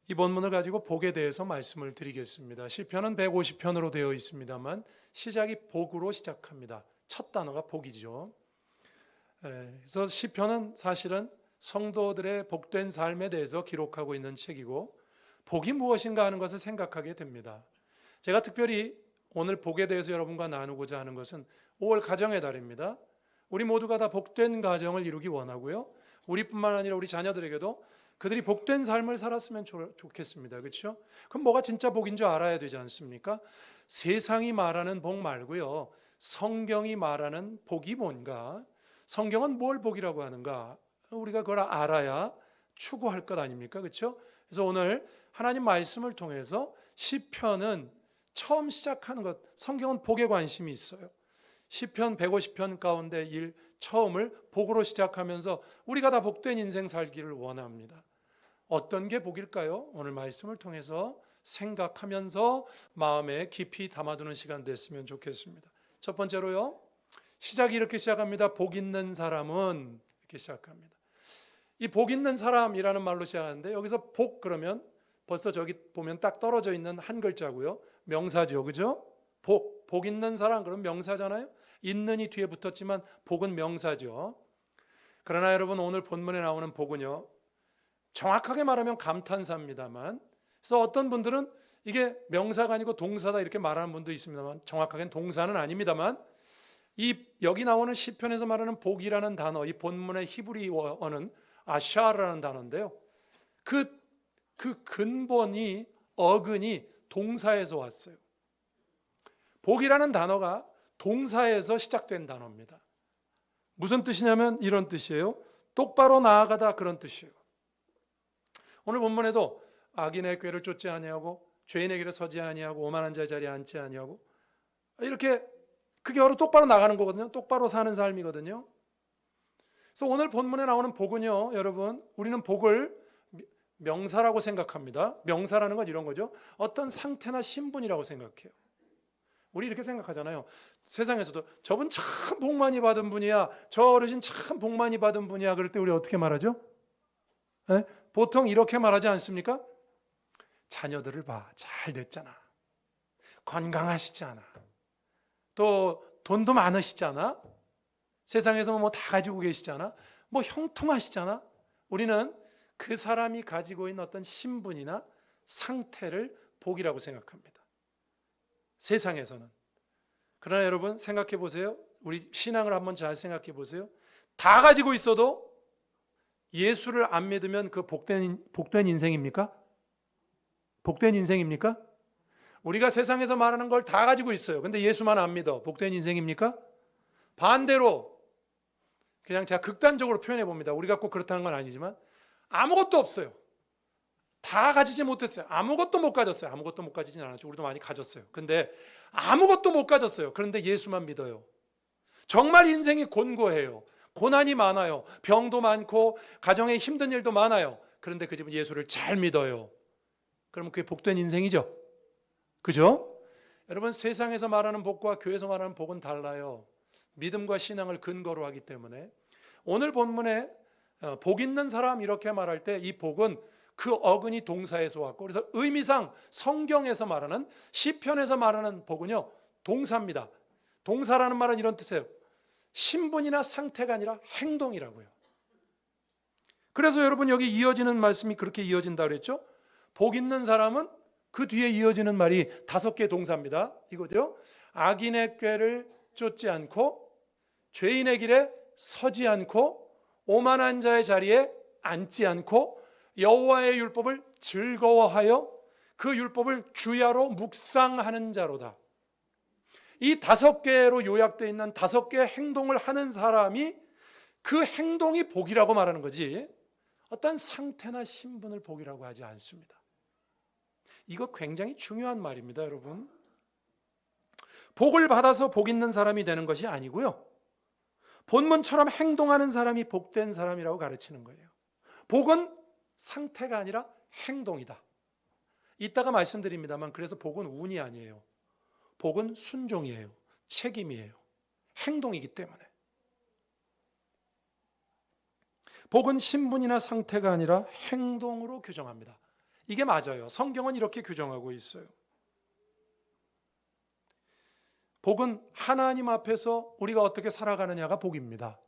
이 본문을 가지고 복에 대해서 말씀을 드리겠습니다. 시편은 150편으로 되어 있습니다만 시작이 복으로 시작합니다. 첫 단어가 복이죠. 그래서 시편은 사실은 성도들의 복된 삶에 대해서 기록하고 있는 책이고 복이 무엇인가 하는 것을 생각하게 됩니다. 제가 특별히 오늘 복에 대해서 여러분과 나누고자 하는 것은 5월 가정의 달입니다. 우리 모두가 다 복된 가정을 이루기 원하고요. 우리뿐만 아니라 우리 자녀들에게도 그들이 복된 삶을 살았으면 좋겠습니다. 그렇죠? 그럼 뭐가 진짜 복인 줄 알아야 되지 않습니까? 세상이 말하는 복 말고요. 성경이 말하는 복이 뭔가? 성경은 뭘 복이라고 하는가? 우리가 그걸 알아야 추구할 것 아닙니까? 그렇죠? 그래서 오늘 하나님 말씀을 통해서 시편은 처음 시작하는 것, 성경은 복에 관심이 있어요. 시편 150편 가운데 처음을 복으로 시작하면서 우리가 다 복된 인생 살기를 원합니다. 어떤 게 복일까요? 오늘 말씀을 통해서 생각하면서 마음에 깊이 담아두는 시간 됐으면 좋겠습니다. 첫 번째로요. 시작이 이렇게 시작합니다. 복 있는 사람은 이렇게 시작합니다. 이 복 있는 사람이라는 말로 시작하는데 여기서 복 그러면 벌써 저기 보면 딱 떨어져 있는 한 글자고요. 명사죠. 그죠? 복 있는 사람 그럼 명사잖아요. 있는이 뒤에 붙었지만 복은 명사죠. 그러나 여러분 오늘 본문에 나오는 복은요. 정확하게 말하면 감탄사입니다만 그래서 어떤 분들은 이게 명사가 아니고 동사다 이렇게 말하는 분도 있습니다만 정확하게는 동사는 아닙니다만 여기 나오는 시편에서 말하는 복이라는 단어 이 본문의 히브리어는 아샤르라는 단어인데요. 그 근본이 어근이 동사에서 왔어요. 복이라는 단어가 동사에서 시작된 단어입니다. 무슨 뜻이냐면 이런 뜻이에요. 똑바로 나아가다 그런 뜻이에요. 오늘 본문에도 악인의 꾀를 쫓지 아니하고 죄인의 길에 서지 아니하고 오만한 자의 자리에 앉지 아니하고 이렇게 그게 바로 똑바로 나가는 거거든요. 똑바로 사는 삶이거든요. 그래서 오늘 본문에 나오는 복은요. 여러분 우리는 복을 명사라고 생각합니다. 명사라는 건 이런 거죠. 어떤 상태나 신분이라고 생각해요. 우리 이렇게 생각하잖아요. 세상에서도 저분 참 복 많이 받은 분이야. 저 어르신 참 복 많이 받은 분이야. 그럴 때 우리 어떻게 말하죠? 네? 보통 이렇게 말하지 않습니까? 자녀들을 봐. 잘 됐잖아. 건강하시잖아. 또 돈도 많으시잖아. 세상에서 뭐 다 가지고 계시잖아. 뭐 형통하시잖아. 우리는 그 사람이 가지고 있는 어떤 신분이나 상태를 복이라고 생각합니다. 세상에서는. 그러나 여러분 생각해 보세요. 우리 신앙을 한번 잘 생각해 보세요. 다 가지고 있어도 예수를 안 믿으면 그 복된 인생입니까? 복된 인생입니까? 우리가 세상에서 말하는 걸 다 가지고 있어요. 근데 예수만 안 믿어. 복된 인생입니까? 반대로 그냥 제가 극단적으로 표현해 봅니다. 우리가 꼭 그렇다는 건 아니지만 아무것도 없어요. 다 가지지 못했어요. 아무것도 못 가졌어요. 아무것도 못 가지진 않았죠. 우리도 많이 가졌어요. 근데 아무것도 못 가졌어요. 그런데 예수만 믿어요. 정말 인생이 곤고해요. 고난이 많아요. 병도 많고 가정에 힘든 일도 많아요. 그런데 그 집은 예수를 잘 믿어요. 그러면 그게 복된 인생이죠. 그죠? 여러분 세상에서 말하는 복과 교회에서 말하는 복은 달라요. 믿음과 신앙을 근거로 하기 때문에 오늘 본문에 복 있는 사람 이렇게 말할 때 이 복은 그 어근이 동사에서 왔고 그래서 의미상 성경에서 말하는 시편에서 말하는 복은요 동사입니다. 동사라는 말은 이런 뜻이에요. 신분이나 상태가 아니라 행동이라고요. 그래서 여러분 여기 이어지는 말씀이 그렇게 이어진다 그랬죠. 복 있는 사람은 그 뒤에 이어지는 말이 5개 동사입니다. 이거죠. 악인의 꾀를 쫓지 않고 죄인의 길에 서지 않고 오만한 자의 자리에 앉지 않고 여호와의 율법을 즐거워하여 그 율법을 주야로 묵상하는 자로다. 이 5개로 요약되어 있는 5개의 행동을 하는 사람이 그 행동이 복이라고 말하는 거지 어떤 상태나 신분을 복이라고 하지 않습니다. 이거 굉장히 중요한 말입니다, 여러분. 복을 받아서 복 있는 사람이 되는 것이 아니고요. 본문처럼 행동하는 사람이 복된 사람이라고 가르치는 거예요. 복은 상태가 아니라 행동이다. 이따가 말씀드립니다만 그래서 복은 운이 아니에요. 복은 순종이에요. 책임이에요. 행동이기 때문에. 복은 신분이나 상태가 아니라 행동으로 규정합니다. 이게 맞아요. 성경은 이렇게 규정하고 있어요. 복은 하나님 앞에서 우리가 어떻게 살아가느냐가 복입니다.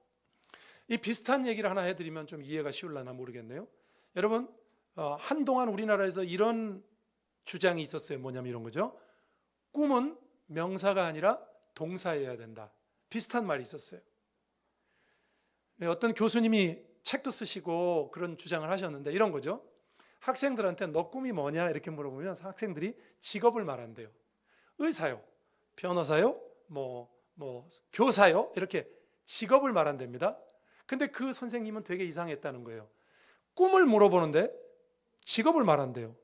이 비슷한 얘기를 하나 해드리면 좀 이해가 쉬울려나 모르겠네요. 여러분, 한동안 우리나라에서 이런 주장이 있었어요. 뭐냐면 이런 거죠. 꿈은 명사가 아니라 동사여야 된다. 비슷한 말이 있었어요. 어떤 교수님이 책도 쓰시고 그런 주장을 하셨는데 이런 거죠. 학생들한테 너 꿈이 뭐냐 이렇게 물어보면 학생들이 직업을 말한대요. 의사요, 변호사요, 교사요, 이렇게 직업을 말한답니다. 근데 그 선생님은 되게 이상했다는 거예요. 꿈을 물어보는데 직업을 말한대요.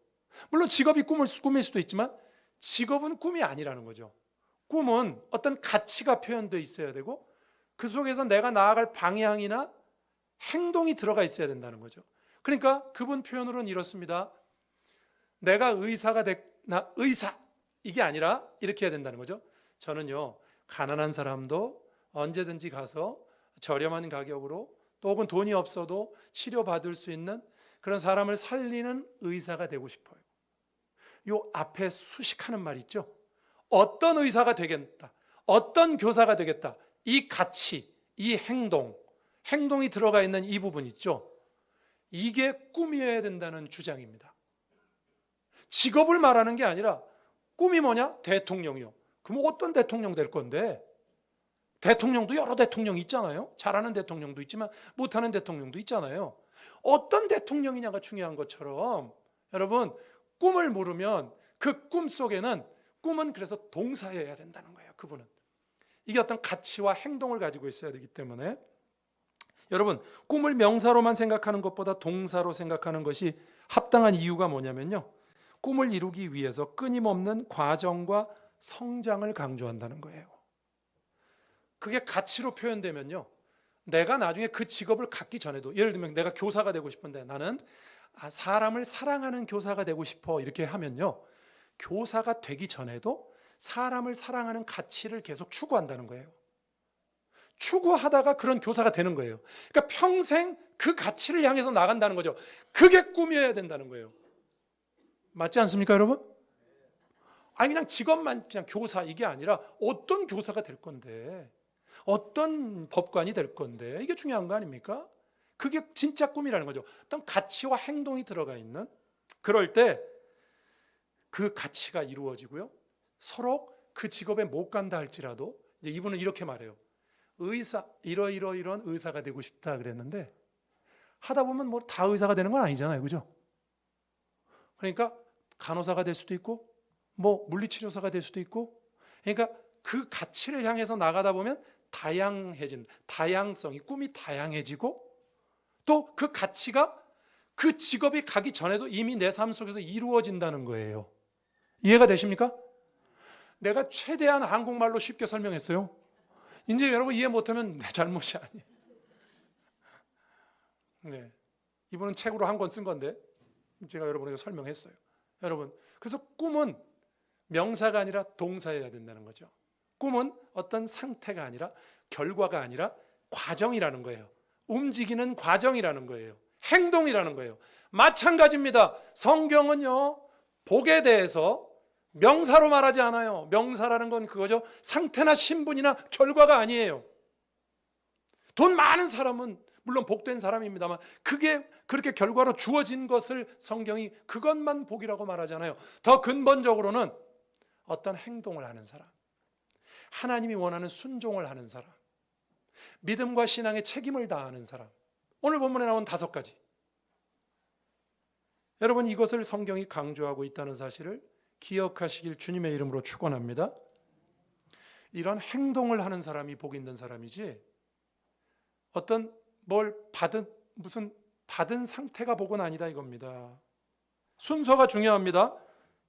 물론 직업이 꿈일 수도 있지만 직업은 꿈이 아니라는 거죠. 꿈은 어떤 가치가 표현되어 있어야 되고 그 속에서 내가 나아갈 방향이나 행동이 들어가 있어야 된다는 거죠. 그러니까 그분 표현으로는 이렇습니다. 내가 의사 이게 아니라 이렇게 해야 된다는 거죠. 저는요, 가난한 사람도 언제든지 가서 저렴한 가격으로 또 혹은 돈이 없어도 치료받을 수 있는 그런 사람을 살리는 의사가 되고 싶어요. 요 앞에 수식하는 말 있죠. 어떤 의사가 되겠다, 어떤 교사가 되겠다, 이 가치, 이 행동이 들어가 있는 이 부분 있죠. 이게 꿈이어야 된다는 주장입니다. 직업을 말하는 게 아니라 꿈이 뭐냐? 대통령이요. 그럼 어떤 대통령 될 건데? 대통령도 여러 대통령이 있잖아요. 잘하는 대통령도 있지만 못하는 대통령도 있잖아요. 어떤 대통령이냐가 중요한 것처럼 여러분, 꿈을 물으면 그 꿈 속에는 꿈은 그래서 동사여야 된다는 거예요. 그분은 이게 어떤 가치와 행동을 가지고 있어야 되기 때문에 여러분, 꿈을 명사로만 생각하는 것보다 동사로 생각하는 것이 합당한 이유가 뭐냐면요, 꿈을 이루기 위해서 끊임없는 과정과 성장을 강조한다는 거예요. 그게 가치로 표현되면요, 내가 나중에 그 직업을 갖기 전에도, 예를 들면 내가 교사가 되고 싶은데 나는 사람을 사랑하는 교사가 되고 싶어 이렇게 하면요, 교사가 되기 전에도 사람을 사랑하는 가치를 계속 추구한다는 거예요. 추구하다가 그런 교사가 되는 거예요. 그러니까 평생 그 가치를 향해서 나간다는 거죠. 그게 꿈이어야 된다는 거예요. 맞지 않습니까, 여러분? 아니 그냥 직업만 그냥 교사 이게 아니라 어떤 교사가 될 건데, 어떤 법관이 될 건데, 이게 중요한 거 아닙니까? 그게 진짜 꿈이라는 거죠. 어떤 가치와 행동이 들어가 있는, 그럴 때 그 가치가 이루어지고요, 서로 그 직업에 못 간다 할지라도 이제 이분은 이렇게 말해요. 의사, 이런 의사가 되고 싶다 그랬는데 하다 보면 뭐 다 의사가 되는 건 아니잖아요. 그죠? 그러니까 간호사가 될 수도 있고 뭐 물리치료사가 될 수도 있고, 그러니까 그 가치를 향해서 나가다 보면 다양성이, 꿈이 다양해지고 또 그 가치가 그 직업이 가기 전에도 이미 내 삶 속에서 이루어진다는 거예요. 이해가 되십니까? 내가 최대한 한국말로 쉽게 설명했어요. 이제 여러분 이해 못하면 내 잘못이 아니에요. 네, 이분은 책으로 한 권 쓴 건데 제가 여러분에게 설명했어요. 여러분, 그래서 꿈은 명사가 아니라 동사여야 된다는 거죠. 꿈은 어떤 상태가 아니라 결과가 아니라 과정이라는 거예요. 움직이는 과정이라는 거예요. 행동이라는 거예요. 마찬가지입니다. 성경은요, 복에 대해서 명사로 말하지 않아요. 명사라는 건 그거죠. 상태나 신분이나 결과가 아니에요. 돈 많은 사람은 물론 복된 사람입니다만 그게 그렇게 결과로 주어진 것을 성경이 그것만 복이라고 말하잖아요. 더 근본적으로는 어떤 행동을 하는 사람, 하나님이 원하는 순종을 하는 사람, 믿음과 신앙의 책임을 다하는 사람. 오늘 본문에 나온 5가지. 여러분, 이것을 성경이 강조하고 있다는 사실을 기억하시길 주님의 이름으로 축원합니다. 이런 행동을 하는 사람이 복 있는 사람이지 어떤 무슨 받은 상태가 복은 아니다 이겁니다. 순서가 중요합니다.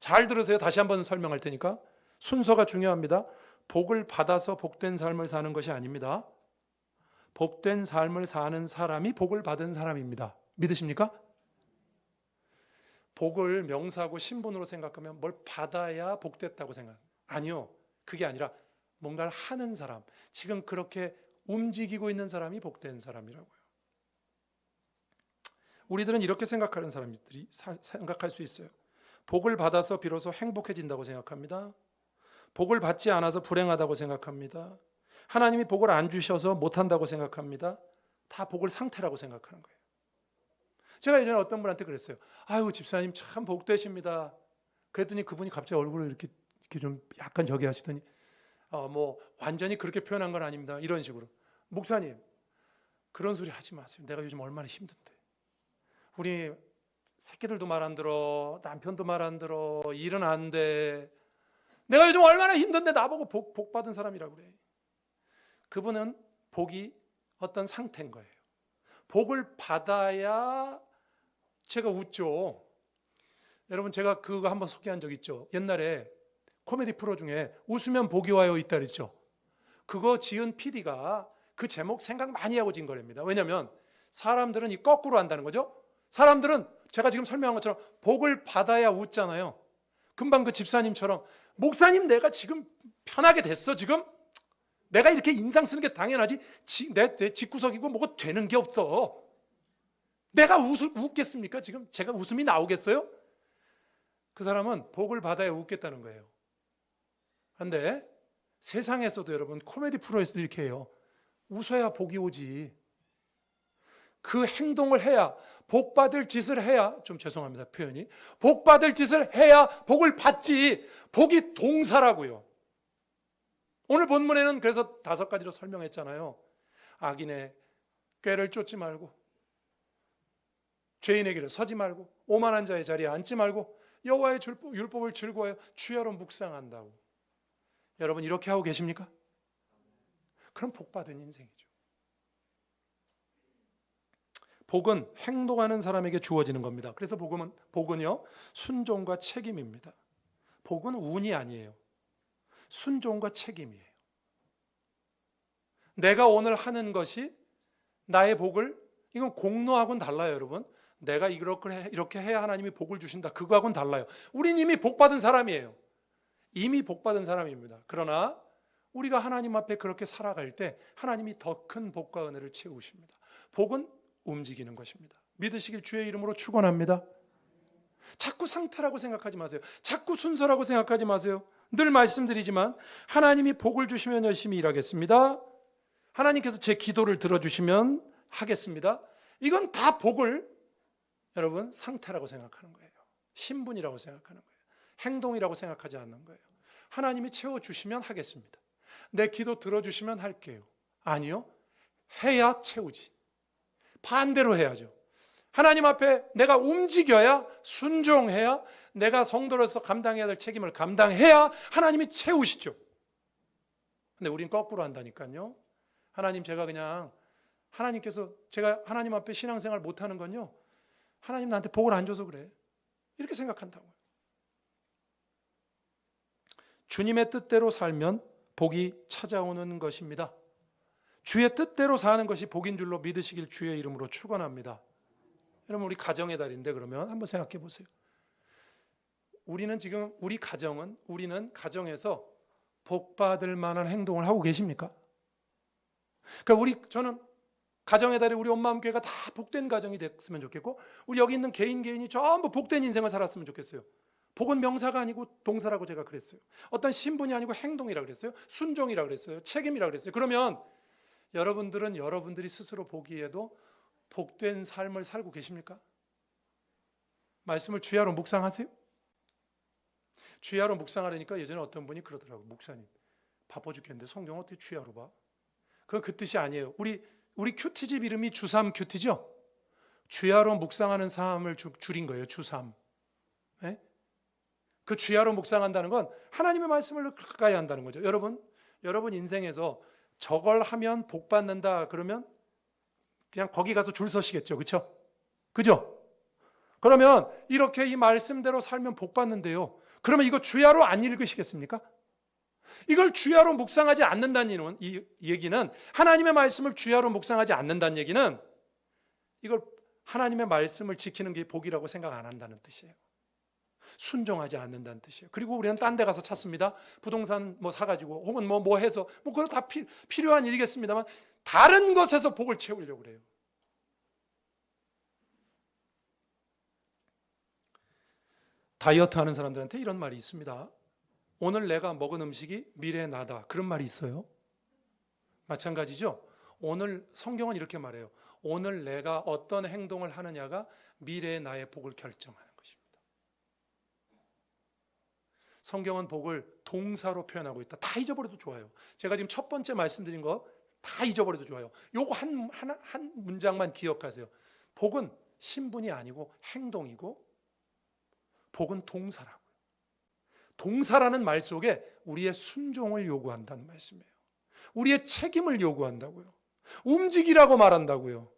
잘 들으세요. 다시 한번 설명할 테니까. 순서가 중요합니다. 복을 받아서 복된 삶을 사는 것이 아닙니다. 복된 삶을 사는 사람이 복을 받은 사람입니다. 믿으십니까? 복을 명사하고 신분으로 생각하면 뭘 받아야 복됐다고 아니요. 그게 아니라 뭔가를 하는 사람, 지금 그렇게 움직이고 있는 사람이 복된 사람이라고요. 우리들은 이렇게 생각하는 사람들이 생각할 수 있어요. 복을 받아서 비로소 행복해진다고 생각합니다. 복을 받지 않아서 불행하다고 생각합니다. 하나님이 복을 안 주셔서 못한다고 생각합니다. 다 복을 상태라고 생각하는 거예요. 제가 예전에 어떤 분한테 그랬어요. 아유, 집사님 참 복되십니다. 그랬더니 그분이 갑자기 얼굴을 이렇게 좀 약간 저기 하시더니 뭐 완전히 그렇게 표현한 건 아닙니다. 이런 식으로. 목사님, 그런 소리 하지 마세요. 내가 요즘 얼마나 힘든데. 우리 새끼들도 말 안 들어, 남편도 말 안 들어, 일은 안 돼. 내가 요즘 얼마나 힘든데 나보고 복 받은 사람이라고 그래. 그분은 복이 어떤 상태인 거예요. 복을 받아야 제가 웃죠. 여러분, 제가 그거 한번 소개한 적 있죠. 옛날에 코미디 프로 중에 웃으면 복이 와요 있다 그랬죠. 그거 지은 PD가 그 제목 생각 많이 하고 진 거랍니다. 왜냐하면 사람들은 이 거꾸로 한다는 거죠. 사람들은 제가 지금 설명한 것처럼 복을 받아야 웃잖아요. 금방 그 집사님처럼 목사님 내가 지금 편하게 됐어. 지금 내가 이렇게 인상 쓰는 게 당연하지. 내 집구석이고 뭐가 되는 게 없어. 내가 웃겠습니까? 지금 제가 웃음이 나오겠어요? 그 사람은 복을 받아야 웃겠다는 거예요. 그런데 세상에서도 여러분 코미디 프로에서도 이렇게 해요. 웃어야 복이 오지. 그 행동을 해야, 복 받을 짓을 해야, 좀 죄송합니다 표현이, 복 받을 짓을 해야 복을 받지. 복이 동사라고요. 오늘 본문에는 그래서 5가지로 설명했잖아요. 악인의 꾀를 쫓지 말고, 죄인의 길에 서지 말고, 오만한 자의 자리에 앉지 말고, 여호와의 율법을 즐거워하여 주야로 묵상한다고. 여러분 이렇게 하고 계십니까? 그럼 복 받은 인생이죠. 복은 행동하는 사람에게 주어지는 겁니다. 그래서 복은요 순종과 책임입니다. 복은 운이 아니에요. 순종과 책임이에요. 내가 오늘 하는 것이 나의 복을, 이건 공로하고는 달라요 여러분. 내가 이렇게 해야 하나님이 복을 주신다, 그거하고는 달라요. 우린 이미 복 받은 사람이에요. 이미 복 받은 사람입니다. 그러나 우리가 하나님 앞에 그렇게 살아갈 때 하나님이 더 큰 복과 은혜를 채우십니다. 복은 움직이는 것입니다. 믿으시길 주의 이름으로 축원합니다. 자꾸 상태라고 생각하지 마세요. 자꾸 순서라고 생각하지 마세요. 늘 말씀드리지만 하나님이 복을 주시면 열심히 일하겠습니다. 하나님께서 제 기도를 들어주시면 하겠습니다. 이건 다 복을 여러분 상태라고 생각하는 거예요. 신분이라고 생각하는 거예요. 행동이라고 생각하지 않는 거예요. 하나님이 채워주시면 하겠습니다. 내 기도 들어주시면 할게요. 아니요. 해야 채우지. 반대로 해야죠. 하나님 앞에 내가 움직여야, 순종해야, 내가 성도로서 감당해야 될 책임을 감당해야 하나님이 채우시죠. 근데 우린 거꾸로 한다니까요. 하나님께서 제가 하나님 앞에 신앙생활 못하는 건요, 하나님 나한테 복을 안 줘서 그래, 이렇게 생각한다고요. 주님의 뜻대로 살면 복이 찾아오는 것입니다. 주의 뜻대로 사는 것이 복인 줄로 믿으시길 주의 이름으로 축원합니다. 여러분 우리 가정의 달인데 그러면 한번 생각해 보세요. 우리는 가정에서 복 받을 만한 행동을 하고 계십니까? 그러니까 저는 가정의 달에 우리 엄마 함께가 다 복된 가정이 됐으면 좋겠고, 우리 여기 있는 개인이 전부 복된 인생을 살았으면 좋겠어요. 복은 명사가 아니고 동사라고 제가 그랬어요. 어떤 신분이 아니고 행동이라고 그랬어요. 순종이라고 그랬어요. 책임이라고 그랬어요. 그러면 여러분들은 여러분들이 스스로 보기에도 복된 삶을 살고 계십니까? 말씀을 주야로 묵상하세요? 주야로 묵상하려니까 예전에 어떤 분이 그러더라고요. 목사님 바빠 죽겠는데 성경 어떻게 주야로 봐? 그건 그 뜻이 아니에요. 우리 큐티집 이름이 주삼 큐티죠? 주야로 묵상하는 삶을 줄인 거예요. 주삼. 네? 그 주야로 묵상한다는 건 하나님의 말씀을 가까이 한다는 거죠. 여러분 인생에서 저걸 하면 복 받는다 그러면 그냥 거기 가서 줄 서시겠죠. 그렇죠? 그죠? 그러면 이렇게 이 말씀대로 살면 복 받는데요. 그러면 이거 주야로 안 읽으시겠습니까? 이걸 주야로 묵상하지 않는다는 이 얘기는, 하나님의 말씀을 주야로 묵상하지 않는다는 얘기는 이걸 하나님의 말씀을 지키는 게 복이라고 생각 안 한다는 뜻이에요. 순종하지 않는다는 뜻이에요. 그리고 우리는 딴 데 가서 찾습니다. 부동산 뭐 사가지고 혹은 뭐 해서 그거 다 필요한 일이겠습니다만 다른 것에서 복을 채우려고 그래요. 다이어트 하는 사람들한테 이런 말이 있습니다. 오늘 내가 먹은 음식이 미래의 나다. 그런 말이 있어요. 마찬가지죠. 오늘 성경은 이렇게 말해요. 오늘 내가 어떤 행동을 하느냐가 미래의 나의 복을 결정하는 것입니다. 성경은 복을 동사로 표현하고 있다. 다 잊어버려도 좋아요. 제가 지금 첫 번째 말씀드린 거 다 잊어버려도 좋아요. 요거 한 문장만 기억하세요. 복은 신분이 아니고 행동이고, 복은 동사라고요. 동사라는 말 속에 우리의 순종을 요구한다는 말씀이에요. 우리의 책임을 요구한다고요. 움직이라고 말한다고요.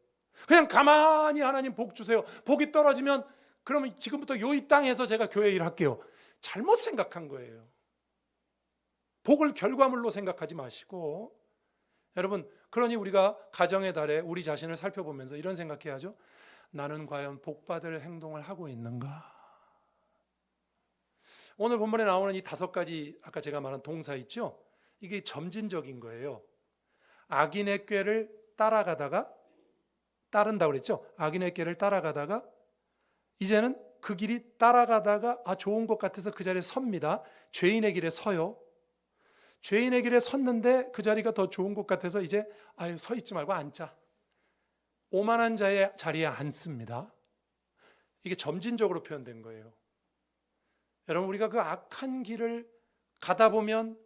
그냥 가만히 하나님 복 주세요. 복이 떨어지면 그러면 지금부터 이 땅에서 제가 교회 일 할게요. 잘못 생각한 거예요. 복을 결과물로 생각하지 마시고, 여러분, 그러니 우리가 가정의 달에 우리 자신을 살펴보면서 이런 생각해야죠. 나는 과연 복받을 행동을 하고 있는가? 오늘 본문에 나오는 이 5가지 아까 제가 말한 동사 있죠? 이게 점진적인 거예요. 악인의 꾀를 따른다고 그랬죠? 악인의 꾀를 따라가다가 이제는 그 길이 따라가다가 좋은 것 같아서 그 자리에 섭니다. 죄인의 길에 서요. 죄인의 길에 섰는데 그 자리가 더 좋은 것 같아서 이제 서 있지 말고 앉자. 오만한 자의 자리에 앉습니다. 이게 점진적으로 표현된 거예요. 여러분, 우리가 그 악한 길을 가다 보면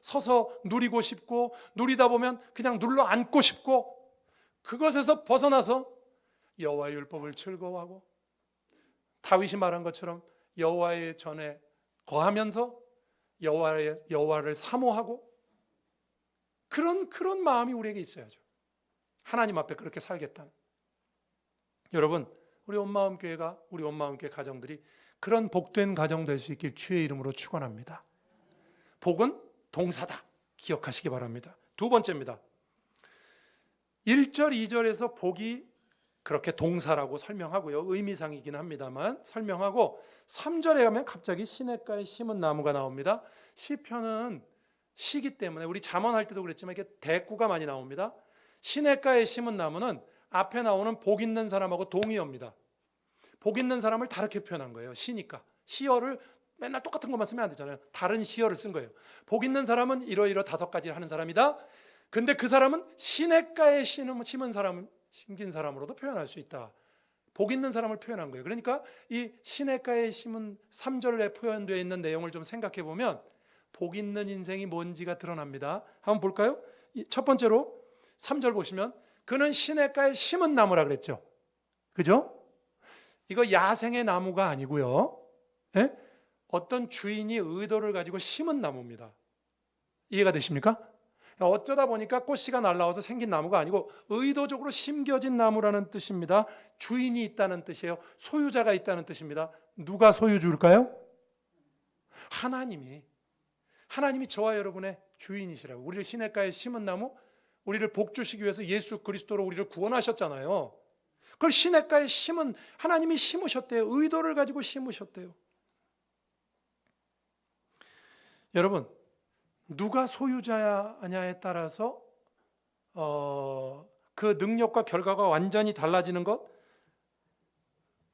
서서 누리고 싶고, 누리다 보면 그냥 눌러 앉고 싶고, 그것에서 벗어나서 여호와의 율법을 즐거워하고, 다윗이 말한 것처럼 여호와의 전에 거하면서 여호와를 사모하고, 그런 마음이 우리에게 있어야죠. 하나님 앞에 그렇게 살겠다는. 여러분, 우리 온마음교회가, 우리 온마음교회 가정들이 그런 복된 가정 될 수 있길 주의 이름으로 축원합니다. 복은 동사다. 기억하시기 바랍니다. 두 번째입니다. 1절, 2절에서 복이 그렇게 동사라고 설명하고요. 의미상이긴 합니다만 설명하고, 3절에 가면 갑자기 시냇가에 심은 나무가 나옵니다. 시편은 시기 때문에 우리 잠언할 때도 그랬지만 이게 대꾸가 많이 나옵니다. 시냇가에 심은 나무는 앞에 나오는 복 있는 사람하고 동의어입니다. 복 있는 사람을 다르게 표현한 거예요. 시니까. 시어를 맨날 똑같은 것만 쓰면 안 되잖아요. 다른 시어를 쓴 거예요. 복 있는 사람은 이러이러 5가지를 하는 사람이다. 근데 그 사람은 시냇가에 심긴 사람으로도 표현할 수 있다. 복 있는 사람을 표현한 거예요. 그러니까 이 시냇가에 심은 3절에 표현되어 있는 내용을 좀 생각해 보면 복 있는 인생이 뭔지가 드러납니다. 한번 볼까요? 첫 번째로 3절 보시면 그는 시냇가에 심은 나무라 그랬죠. 그죠? 이거 야생의 나무가 아니고요. 예? 어떤 주인이 의도를 가지고 심은 나무입니다. 이해가 되십니까? 어쩌다 보니까 꽃씨가 날라와서 생긴 나무가 아니고 의도적으로 심겨진 나무라는 뜻입니다. 주인이 있다는 뜻이에요. 소유자가 있다는 뜻입니다. 누가 소유주일까요? 하나님이 저와 여러분의 주인이시라고. 우리를 시냇가에 심은 나무, 우리를 복주시기 위해서 예수 그리스도로 우리를 구원하셨잖아요. 그걸 시냇가에 심은, 하나님이 심으셨대요. 의도를 가지고 심으셨대요. 여러분, 누가 소유자냐에 따라서 그 능력과 결과가 완전히 달라지는 것,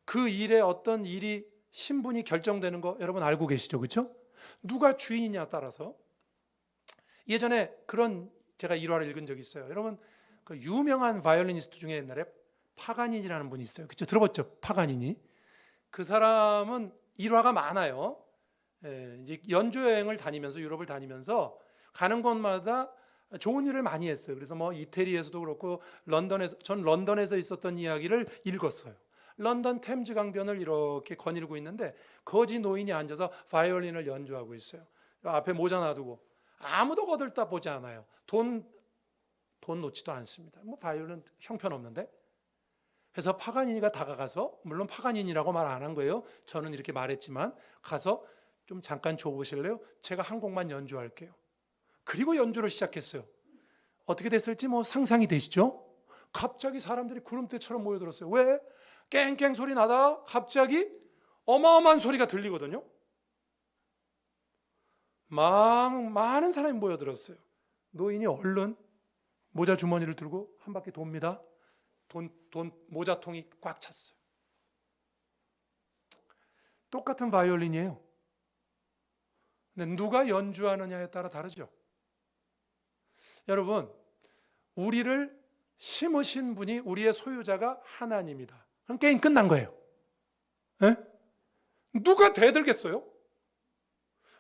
그 일에 어떤 일이 신분이 결정되는 거 여러분 알고 계시죠? 그렇죠? 누가 주인이냐에 따라서. 예전에 그런 제가 일화를 읽은 적이 있어요. 여러분, 그 유명한 바이올리니스트 중에 옛날에 파가니니라는 분이 있어요. 그렇죠? 들어봤죠? 파가니니. 그 사람은 일화가 많아요. 이제 연주 여행을 다니면서, 유럽을 다니면서 가는 곳마다 좋은 일을 많이 했어요. 그래서 뭐 이태리에서도 그렇고 전 런던에서 있었던 이야기를 읽었어요. 런던 템즈 강변을 이렇게 거닐고 있는데 거지 노인이 앉아서 바이올린을 연주하고 있어요. 앞에 모자 놔두고 아무도 거들떠보지 않아요. 돈 놓지도 않습니다. 뭐 바이올린 형편없는데. 그래서 파가니니가 다가가서, 물론 파가니니라고 말 안 한 거예요. 저는 이렇게 말했지만, 가서 좀 잠깐 줘보실래요? 제가 한 곡만 연주할게요. 그리고 연주를 시작했어요. 어떻게 됐을지 뭐 상상이 되시죠? 갑자기 사람들이 구름대처럼 모여들었어요. 왜? 깽깽 소리 나다 갑자기 어마어마한 소리가 들리거든요. 많은 사람이 모여들었어요. 노인이 얼른 모자 주머니를 들고 한 바퀴 돕니다. 모자통이 꽉 찼어요. 똑같은 바이올린이에요. 근데 누가 연주하느냐에 따라 다르죠. 여러분, 우리를 심으신 분이, 우리의 소유자가 하나님이다. 그럼 게임 끝난 거예요. 에? 누가 대들겠어요?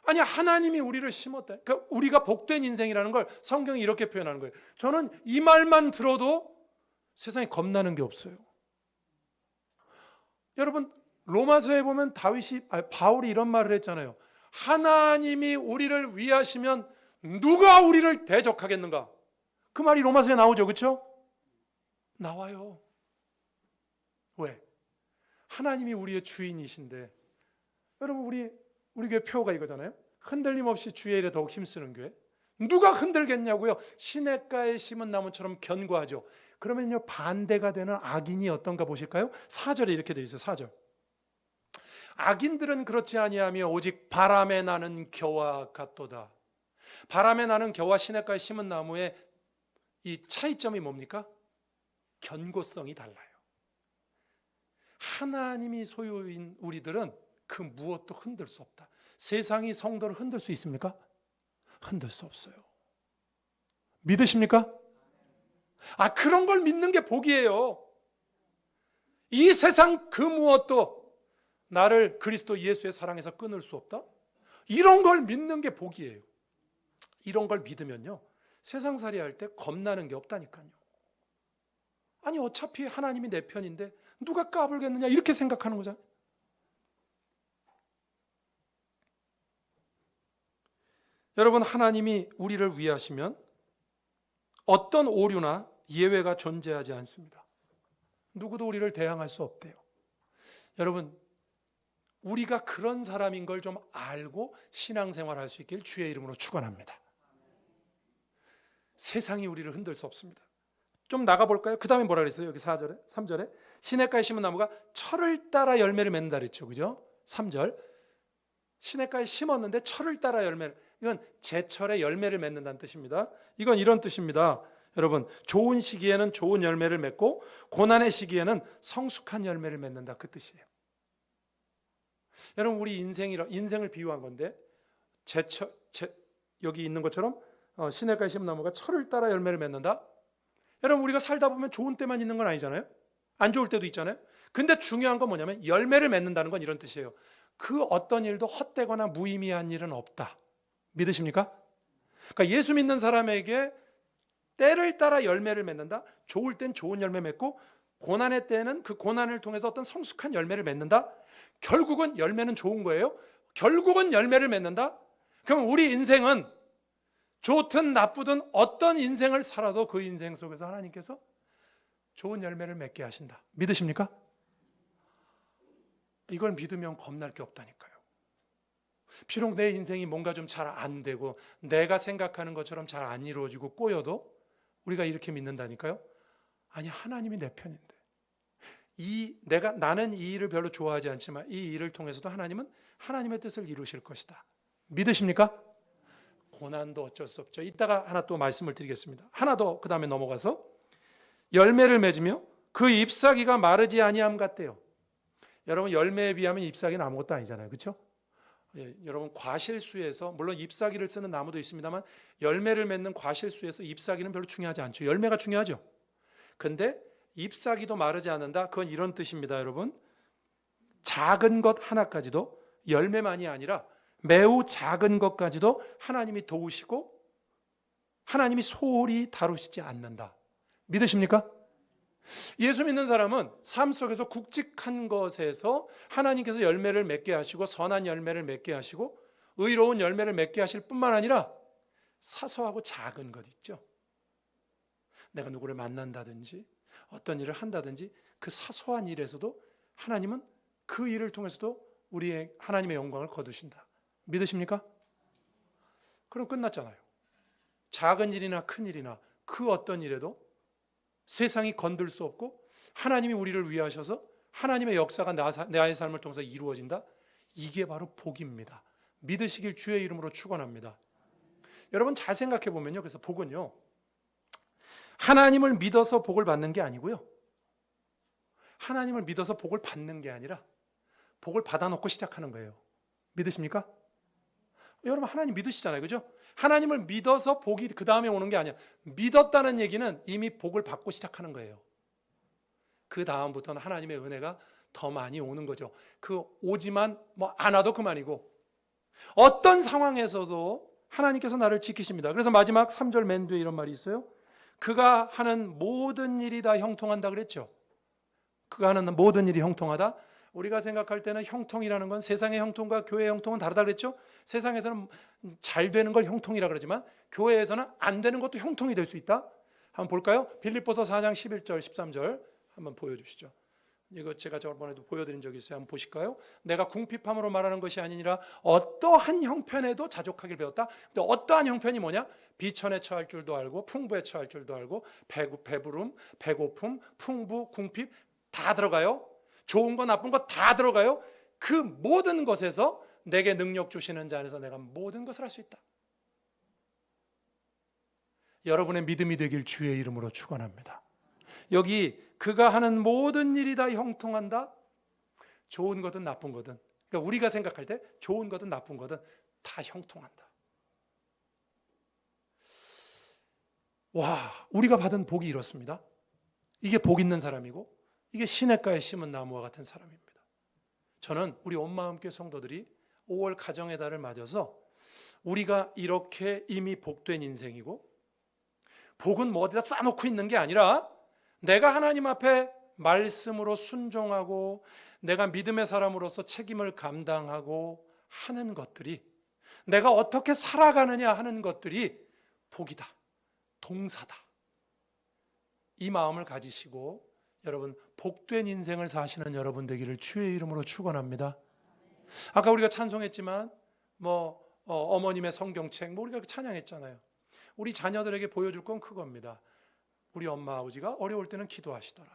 아니, 하나님이 우리를 심었다. 그러니까 우리가 복된 인생이라는 걸 성경이 이렇게 표현하는 거예요. 저는 이 말만 들어도 세상에 겁나는 게 없어요. 여러분, 로마서에 보면 바울이 이런 말을 했잖아요. 하나님이 우리를 위하시면 누가 우리를 대적하겠는가? 그 말이 로마서에 나오죠. 그렇죠? 나와요. 왜? 하나님이 우리의 주인이신데, 여러분, 우리 교회 표가 이거잖아요. 흔들림 없이 주의 일에 더욱 힘쓰는 교회. 누가 흔들겠냐고요? 시냇가에 심은 나무처럼 견고하죠. 그러면요, 반대가 되는 악인이 어떤가 보실까요? 4절에 이렇게 되어 있어요. 4절. 악인들은 그렇지 아니하며 오직 바람에 나는 겨와 같도다. 바람에 나는 겨와 시냇가에 심은 나무의 이 차이점이 뭡니까? 견고성이 달라요. 하나님이 소유인 우리들은 그 무엇도 흔들 수 없다. 세상이 성도를 흔들 수 있습니까? 흔들 수 없어요. 믿으십니까? 그런 걸 믿는 게 복이에요. 이 세상 그 무엇도 나를 그리스도 예수의 사랑에서 끊을 수 없다? 이런 걸 믿는 게 복이에요. 이런 걸 믿으면요, 세상살이 할 때 겁나는 게 없다니까요. 아니, 어차피 하나님이 내 편인데 누가 까불겠느냐, 이렇게 생각하는 거잖아요. 여러분, 하나님이 우리를 위하시면 어떤 오류나 예외가 존재하지 않습니다. 누구도 우리를 대항할 수 없대요. 여러분, 우리가 그런 사람인 걸 좀 알고 신앙생활할 수 있길 주의 이름으로 축원합니다. 세상이 우리를 흔들 수 없습니다. 좀 나가볼까요? 그 다음에 뭐라 그랬어요? 여기 4절에, 3절에 시냇가에 심은 나무가 철을 따라 열매를 맺는다 그랬죠. 그죠? 3절, 시냇가에 심었는데 철을 따라 열매를, 이건 제철에 열매를 맺는다는 뜻입니다. 이건 이런 뜻입니다. 여러분, 좋은 시기에는 좋은 열매를 맺고 고난의 시기에는 성숙한 열매를 맺는다, 그 뜻이에요. 여러분, 우리 인생을 비유한 건데, 여기 있는 것처럼 시냇가에 심은 나무가 철을 따라 열매를 맺는다. 여러분, 우리가 살다 보면 좋은 때만 있는 건 아니잖아요. 안 좋을 때도 있잖아요. 근데 중요한 건 뭐냐면 열매를 맺는다는 건 이런 뜻이에요. 그 어떤 일도 헛되거나 무의미한 일은 없다. 믿으십니까? 그러니까 예수 믿는 사람에게 때를 따라 열매를 맺는다. 좋을 땐 좋은 열매 맺고 고난의 때는 그 고난을 통해서 어떤 성숙한 열매를 맺는다. 결국은 열매는 좋은 거예요. 결국은 열매를 맺는다. 그럼 우리 인생은 좋든 나쁘든 어떤 인생을 살아도 그 인생 속에서 하나님께서 좋은 열매를 맺게 하신다. 믿으십니까? 이걸 믿으면 겁날 게 없다니까요. 비록 내 인생이 뭔가 좀 잘 안 되고 내가 생각하는 것처럼 잘 안 이루어지고 꼬여도 우리가 이렇게 믿는다니까요. 아니, 하나님이 내 편인데 나는 이 일을 별로 좋아하지 않지만 이 일을 통해서도 하나님은 하나님의 뜻을 이루실 것이다. 믿으십니까? 고난도 어쩔 수 없죠. 이따가 하나 또 말씀을 드리겠습니다. 하나 더, 그 다음에 넘어가서 열매를 맺으며 그 잎사귀가 마르지 아니함 같대요. 여러분, 열매에 비하면 잎사귀는 아무것도 아니잖아요. 그렇죠? 여러분, 과실수에서 물론 잎사귀를 쓰는 나무도 있습니다만 열매를 맺는 과실수에서 잎사귀는 별로 중요하지 않죠. 열매가 중요하죠. 근데 잎사귀도 마르지 않는다. 그건 이런 뜻입니다. 여러분, 작은 것 하나까지도, 열매만이 아니라 매우 작은 것까지도 하나님이 도우시고 하나님이 소홀히 다루시지 않는다. 믿으십니까? 예수 믿는 사람은 삶 속에서 굵직한 것에서 하나님께서 열매를 맺게 하시고 선한 열매를 맺게 하시고 의로운 열매를 맺게 하실 뿐만 아니라 사소하고 작은 것 있죠. 내가 누구를 만난다든지 어떤 일을 한다든지 그 사소한 일에서도 하나님은 그 일을 통해서도 우리의 하나님의 영광을 거두신다. 믿으십니까? 그럼 끝났잖아요. 작은 일이나 큰 일이나 그 어떤 일에도 세상이 건들 수 없고 하나님이 우리를 위하셔서 하나님의 역사가 나의 삶을 통해서 이루어진다. 이게 바로 복입니다. 믿으시길 주의 이름으로 축원합니다. 여러분, 잘 생각해 보면요. 그래서 복은요, 하나님을 믿어서 복을 받는 게 아니고요, 하나님을 믿어서 복을 받는 게 아니라 복을 받아놓고 시작하는 거예요. 믿으십니까? 여러분 하나님 믿으시잖아요. 그죠? 하나님을 믿어서 복이 그 다음에 오는 게 아니야. 믿었다는 얘기는 이미 복을 받고 시작하는 거예요. 그 다음부터는 하나님의 은혜가 더 많이 오는 거죠. 그 오지만 뭐 안 와도 그만이고 어떤 상황에서도 하나님께서 나를 지키십니다. 그래서 마지막 3절 맨 뒤에 이런 말이 있어요. 그가 하는 모든 일이 다 형통한다 그랬죠. 그가 하는 모든 일이 형통하다. 우리가 생각할 때는 형통이라는 건 세상의 형통과 교회의 형통은 다르다 그랬죠. 세상에서는 잘 되는 걸 형통이라 그러지만 교회에서는 안 되는 것도 형통이 될 수 있다. 한번 볼까요? 빌립보서 4장 11절 13절 한번 보여주시죠. 이거 제가 저번에도 보여드린 적이 있어요. 한번 보실까요? 내가 궁핍함으로 말하는 것이 아니니라 어떠한 형편에도 자족하길 배웠다. 근데 어떠한 형편이 뭐냐? 비천에 처할 줄도 알고 풍부에 처할 줄도 알고 배부름, 배고픔, 풍부, 궁핍 다 들어가요. 좋은 거 나쁜 거 다 들어가요. 그 모든 것에서 내게 능력 주시는 자 안에서 내가 모든 것을 할 수 있다. 여러분의 믿음이 되길 주의 이름으로 축원합니다. 여기 그가 하는 모든 일이 다 형통한다. 좋은 거든 나쁜 거든. 그러니까 우리가 생각할 때 좋은 거든 나쁜 거든 다 형통한다. 와, 우리가 받은 복이 이렇습니다. 이게 복 있는 사람이고 이게 시냇가에 심은 나무와 같은 사람입니다. 저는 우리 온마음교회 성도들이 5월 가정의 달을 맞아서 우리가 이렇게 이미 복된 인생이고 복은 뭐 어디다 쌓아놓고 있는 게 아니라 내가 하나님 앞에 말씀으로 순종하고 내가 믿음의 사람으로서 책임을 감당하고 하는 것들이 내가 어떻게 살아가느냐 하는 것들이 복이다. 동사다. 이 마음을 가지시고 여러분 복된 인생을 사시는 여러분 되기를 주의 이름으로 축원합니다. 아까 우리가 찬송했지만 어머님의 성경책 우리가 찬양했잖아요. 우리 자녀들에게 보여줄 건 그겁니다. 우리 엄마 아버지가 어려울 때는 기도하시더라.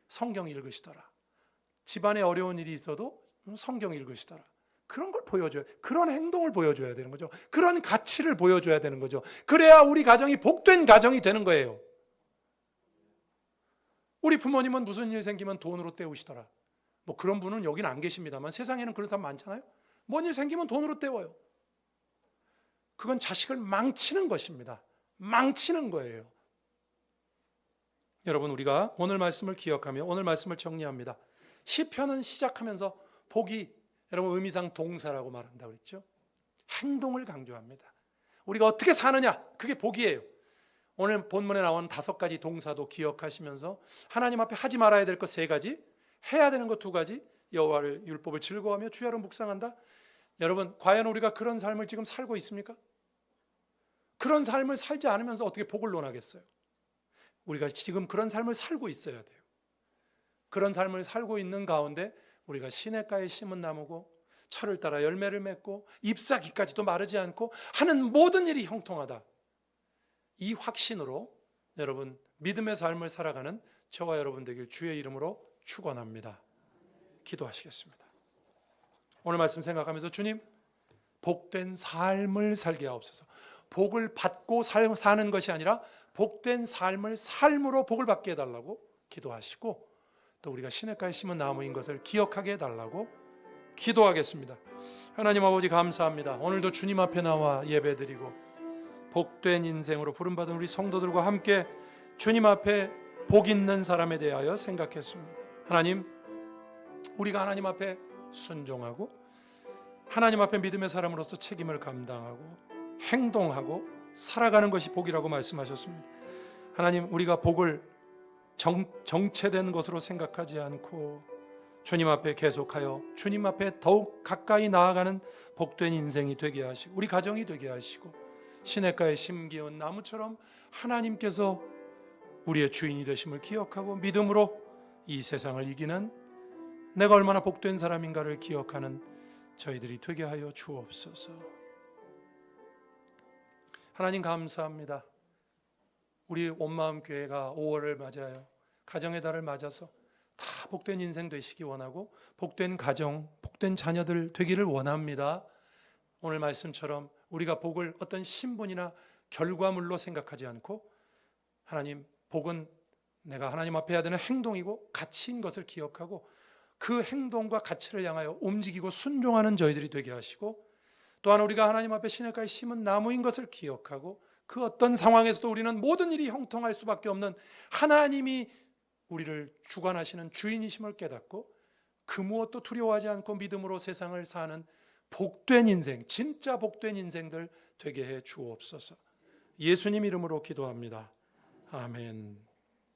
성경 읽으시더라. 집안에 어려운 일이 있어도 성경 읽으시더라. 그런 걸 보여줘요. 그런 행동을 보여줘야 되는 거죠. 그런 가치를 보여줘야 되는 거죠. 그래야 우리 가정이 복된 가정이 되는 거예요. 우리 부모님은 무슨 일 생기면 돈으로 때우시더라. 뭐 그런 분은 여기는 안 계십니다만 세상에는 그런 사람 많잖아요. 뭔 일 생기면 돈으로 때워요. 그건 자식을 망치는 것입니다. 망치는 거예요. 여러분 우리가 오늘 말씀을 기억하며 오늘 말씀을 정리합니다. 시편은 시작하면서 복이 여러분 의미상 동사라고 말한다고 그랬죠. 행동을 강조합니다. 우리가 어떻게 사느냐 그게 복이에요. 오늘 본문에 나온 5가지 동사도 기억하시면서 하나님 앞에 하지 말아야 될 것 3가지, 해야 되는 것 2가지, 여호와를 율법을 즐거워하며 주야로 묵상한다. 여러분 과연 우리가 그런 삶을 지금 살고 있습니까? 그런 삶을 살지 않으면서 어떻게 복을 논하겠어요? 우리가 지금 그런 삶을 살고 있어야 돼요. 그런 삶을 살고 있는 가운데 우리가 시냇가에 심은 나무고 철을 따라 열매를 맺고 잎사귀까지도 마르지 않고 하는 모든 일이 형통하다. 이 확신으로 여러분 믿음의 삶을 살아가는 저와 여러분 되길 주의 이름으로 축원합니다. 기도하시겠습니다. 오늘 말씀 생각하면서 주님 복된 삶을 살게 하옵소서. 복을 받고 사는 것이 아니라 복된 삶을 삶으로 복을 받게 해달라고 기도하시고 또 우리가 시냇가에 심은 나무인 것을 기억하게 해달라고 기도하겠습니다. 하나님 아버지 감사합니다. 오늘도 주님 앞에 나와 예배드리고 복된 인생으로 부름받은 우리 성도들과 함께 주님 앞에 복 있는 사람에 대하여 생각했습니다. 하나님, 우리가 하나님 앞에 순종하고 하나님 앞에 믿음의 사람으로서 책임을 감당하고 행동하고 살아가는 것이 복이라고 말씀하셨습니다. 하나님, 우리가 복을 정체된 것으로 생각하지 않고 주님 앞에 계속하여 주님 앞에 더욱 가까이 나아가는 복된 인생이 되게 하시고 우리 가정이 되게 하시고 시냇가에 심기운 나무처럼 하나님께서 우리의 주인이 되심을 기억하고 믿음으로 이 세상을 이기는 내가 얼마나 복된 사람인가를 기억하는 저희들이 되게 하여 주옵소서. 하나님 감사합니다. 우리 온마음 교회가 5월을 맞아요. 가정의 달을 맞아서 다 복된 인생 되시기 원하고 복된 가정, 복된 자녀들 되기를 원합니다. 오늘 말씀처럼 우리가 복을 어떤 신분이나 결과물로 생각하지 않고 하나님 복은 내가 하나님 앞에 해야 되는 행동이고 가치인 것을 기억하고 그 행동과 가치를 향하여 움직이고 순종하는 저희들이 되게 하시고, 또한 우리가 하나님 앞에 시냇가에 심은 나무인 것을 기억하고, 그 어떤 상황에서도 우리는 모든 일이 형통할 수밖에 없는 하나님이 우리를 주관하시는 주인이심을 깨닫고, 그 무엇도 두려워하지 않고 믿음으로 세상을 사는 복된 인생, 진짜 복된 인생들 되게 해 주옵소서. 예수님 이름으로 기도합니다. 아멘.